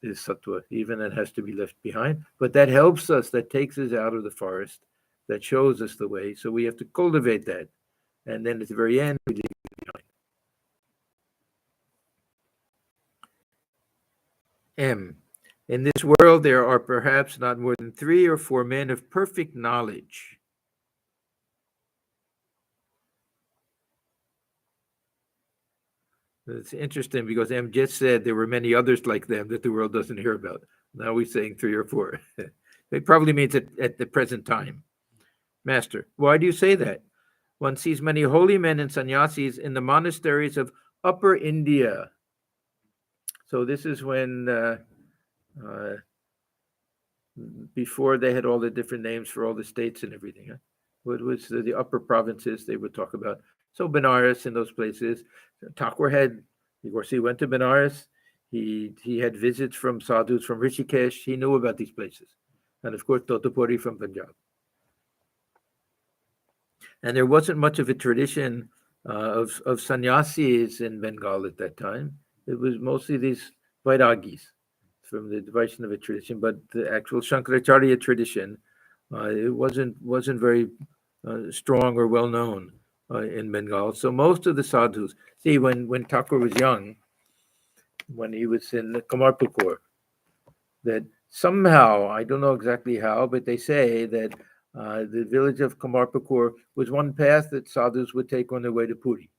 Is sattva, even that has to be left behind. But that helps us, that takes us out of the forest, that shows us the way. So we have to cultivate that. And then at the very end, we leave it behind. M. In this world, there are perhaps not more than 3 or 4 men of perfect knowledge. It's interesting because M just said there were many others like them that the world doesn't hear about. Now we're saying 3 or 4. It probably means at the present time. Master, why do you say that? One sees many holy men and sannyasis in the monasteries of Upper India. So this is when, before they had all the different names for all the states and everything. Huh? What was the upper provinces they would talk about? So Benares and those places. Thakur had, of course, he went to Benares. He had visits from sadhus from Rishikesh. He knew about these places. And of course, Totapuri from Punjab. And there wasn't much of a tradition of sannyasis in Bengal at that time. It was mostly these Vairagis from the Vaishnava tradition, but the actual Shankaracharya tradition, it wasn't very strong or well known in Bengal. So most of the sadhus, see, when Thakur was young, when he was in Kamarpukur, that somehow, I don't know exactly how, but they say that the village of Kamarpukur was one path that sadhus would take on their way to Puri.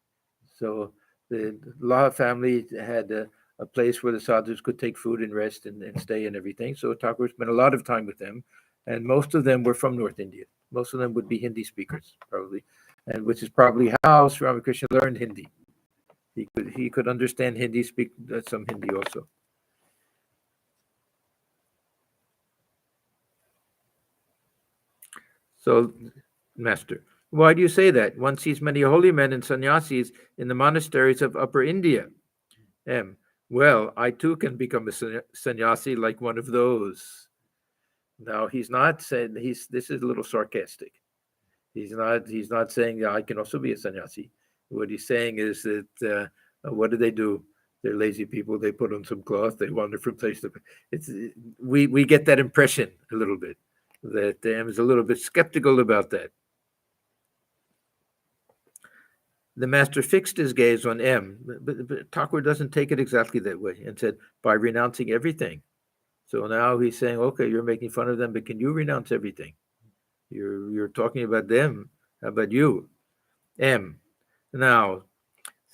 So the Laha family had a place where the sadhus could take food and rest and stay and everything. So Thakur spent a lot of time with them, and most of them were from North India. Most of them would be Hindi speakers, probably, and which is probably how Sri Ramakrishna learned Hindi. He could understand Hindi, speak some Hindi also. So, Master, why do you say that? One sees many holy men and sannyasis in the monasteries of Upper India. M. Well, I too can become a sannyasi like one of those. Now, he's not saying, this is a little sarcastic. He's not saying, yeah, I can also be a sannyasi. What he's saying is that, what do? They're lazy people. They put on some cloth. They wander from place to place. We get that impression a little bit, that M is a little bit skeptical about that. The master fixed his gaze on M, but Thakur doesn't take it exactly that way and said, by renouncing everything. So now he's saying, okay, you're making fun of them, but can you renounce everything? You're talking about them. How about you? M. Now,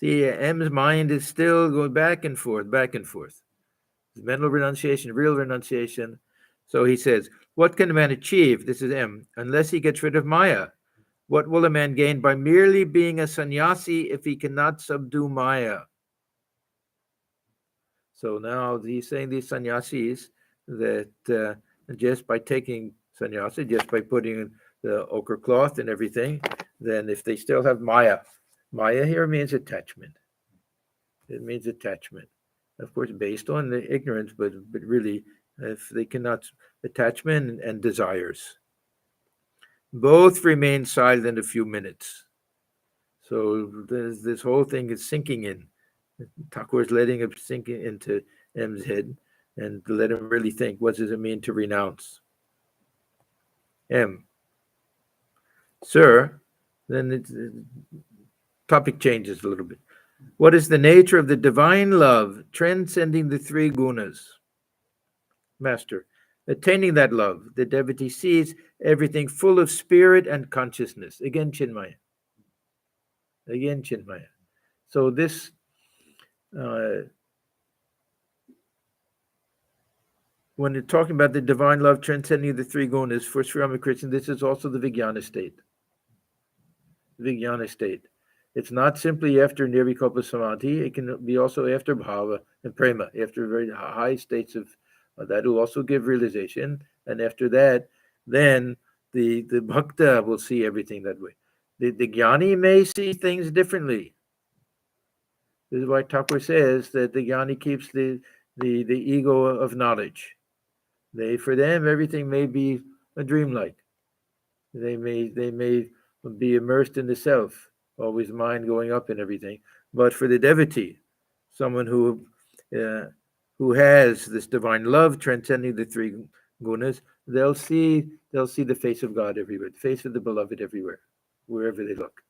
see, M's mind is still going back and forth, back and forth. Mental renunciation, real renunciation. So he says, what can a man achieve? This is M, unless he gets rid of Maya. What will a man gain by merely being a sannyasi if he cannot subdue Maya? So now he's saying these sannyasis that just by taking sannyasi, just by putting the ochre cloth and everything, then if they still have Maya here means attachment. It means attachment. Of course, based on the ignorance, but really, if they cannot, attachment and desires. Both remain silent a few minutes. So this whole thing is sinking in. Thakur is letting it sink into M's head and let him really think, what does it mean to renounce? M. Sir, then the topic changes a little bit. What is the nature of the divine love transcending the 3 gunas? Master, attaining that love, the devotee sees everything full of spirit and consciousness. Again, Chinmaya. So this when you're talking about the divine love transcending the three gunas, for Sri Ramakrishna, this is also the Vijnana state. Vijnana state. It's not simply after nirvikalpa samadhi, it can be also after bhava and prema, after very high states of that will also give realization. And after that, then the bhakta will see everything that way. The jnani may see things differently. This is why Thakur says that the jnani keeps the ego of knowledge. For them, everything may be a dreamlike. They may be immersed in the self, always mind going up and everything. But for the devotee, someone who has this divine love transcending the three gunas, they'll see the face of God everywhere, the face of the beloved everywhere, wherever they look.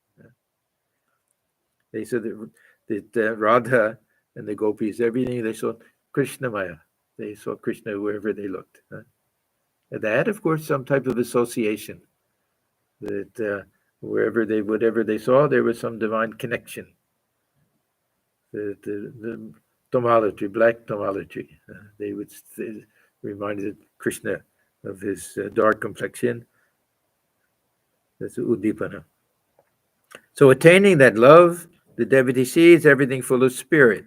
They saw that Radha and the gopis, everything they saw Krishna Maya. They saw Krishna wherever they looked. That, of course, some type of association. That whatever they saw, there was some divine connection. The tomalatry, black tomalatry. They reminded Krishna of his dark complexion. That's udipana. So attaining that love, the devotee sees everything full of spirit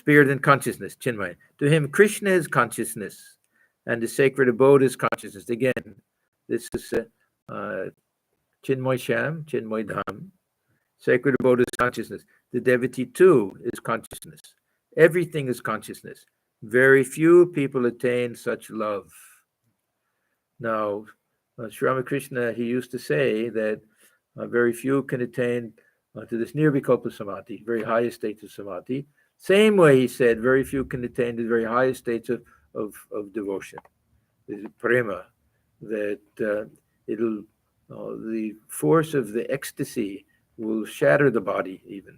and consciousness, chinmaya. To him, Krishna is consciousness, and the sacred abode is consciousness. Again, this is Chinmoy Sham, Chinmoy Dham. Sacred abode is consciousness. The devotee too is consciousness. Everything is consciousness. Very few people attain such love. Now, Sri Ramakrishna, he used to say that very few can attain to this nirvikalpa samadhi, very highest states of samadhi. Same way he said, very few can attain to the very highest states of devotion. There's prema, that the force of the ecstasy will shatter the body even.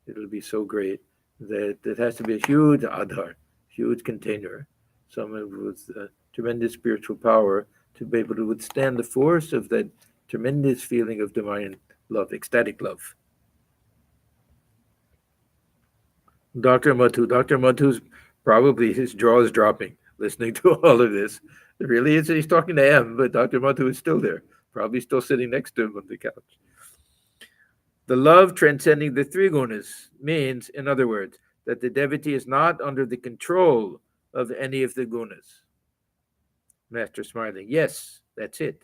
It'll be so great that it has to be a huge adhar, huge container, someone with tremendous spiritual power to be able to withstand the force of that tremendous feeling of divine love, ecstatic love. Dr. Madhu's probably his jaw is dropping listening to all of this. It really is. He's talking to M, but Dr. Madhu is still there, probably still sitting next to him on the couch. The love transcending the three gunas means, in other words, that the devotee is not under the control of any of the gunas. Master smiling. Yes, that's it.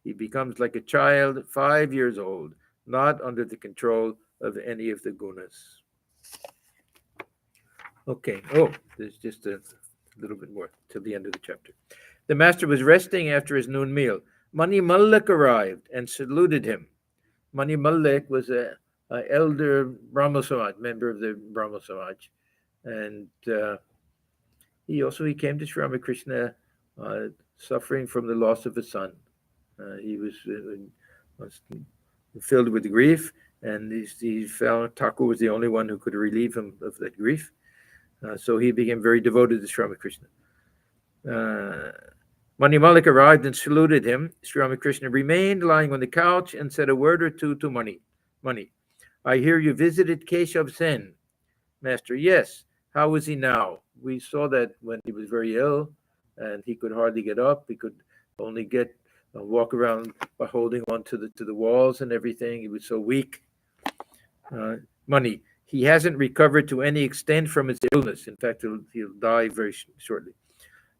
He becomes like a child, 5 years old, not under the control of any of the gunas. Okay. Oh, there's just a little bit more till the end of the chapter. The master was resting after his noon meal. Mani Mallak arrived and saluted him. Mani Mallak was an elder Brahmo Samaj, member of the Brahmo Samaj. And he came to Sri Ramakrishna suffering from the loss of a son. He was filled with grief, and he found Thakur was the only one who could relieve him of that grief. So he became very devoted to Sri Ramakrishna. Mani Mallak arrived and saluted him. Sri Ramakrishna remained lying on the couch and said a word or two to Mani. Mani, I hear you visited Keshav Sen. Master, yes. How is he now? We saw that when he was very ill and he could hardly get up. He could only walk around by holding on to the walls and everything. He was so weak. Mani, he hasn't recovered to any extent from his illness. In fact, he'll die very shortly.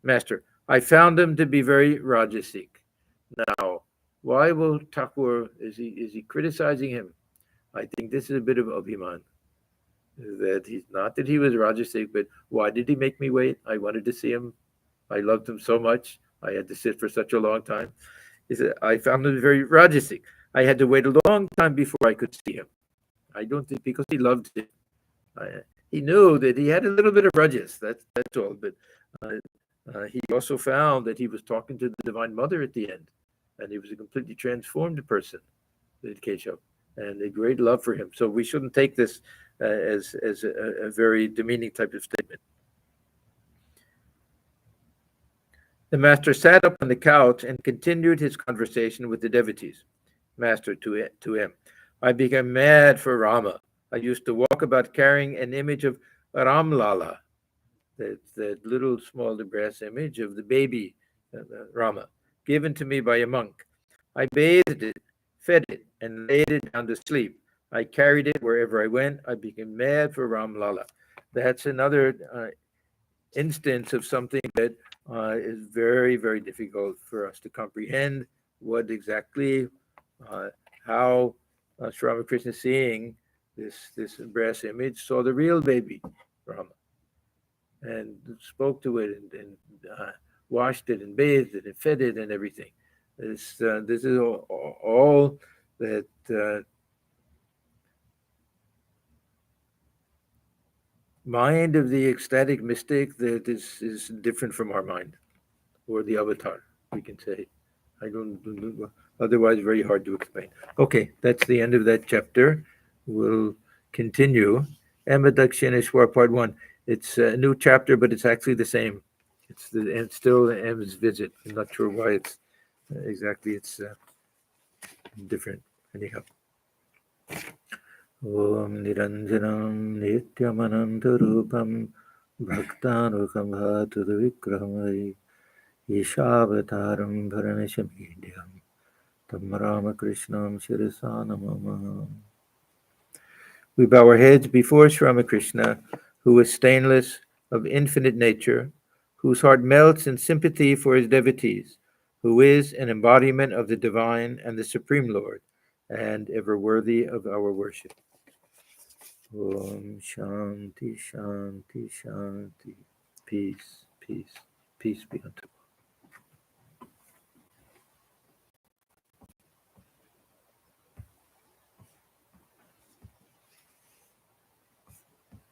Master, I found him to be very rajasic. Now, why will Thakur, is he criticizing him? I think this is a bit of abhiman. That he's not that he was rajasic, but why did he make me wait? I wanted to see him. I loved him so much. I had to sit for such a long time. He said, I found him very rajasic. I had to wait a long time before I could see him. I don't think because he loved him. He knew that he had a little bit of rajas. That's all. But he also found that he was talking to the Divine Mother at the end, and he was a completely transformed person, Keshav, and a great love for him. So we shouldn't take this as a very demeaning type of statement. The master sat up on the couch and continued his conversation with the devotees. Master to him, I became mad for Rama. I used to walk about carrying an image of Ramlala, that little small brass image of the baby Rama, given to me by a monk. I bathed it, fed it, and laid it down to sleep. I carried it wherever I went. I became mad for Ramlala. That's another instance of something that is very, very difficult for us to comprehend. What exactly, how Sri Ramakrishna, seeing this brass image, saw the real baby Rama and spoke to it and washed it and bathed it and fed it and everything. This is all that mind of the ecstatic mystic that is different from our mind, or the avatar, we can say. I don't, otherwise very hard to explain. Okay, that's the end of that chapter. We'll continue. Emma Dakshineswar, part 1. It's a new chapter, but it's actually the same. It's still M's visit. I'm not sure why it's exactly different. Anyhow. Om Niranjanam Nityamanantarupam Bhaktanukam Bhatadu Ishavataram Bharanashamidhyam Tam Ramakrishnam Shirasa Namah. We bow our heads before Sri Ramakrishna, who is stainless, of infinite nature, whose heart melts in sympathy for his devotees, who is an embodiment of the divine and the Supreme Lord, and ever worthy of our worship. Om Shanti, Shanti, Shanti. Peace, peace, peace be unto all.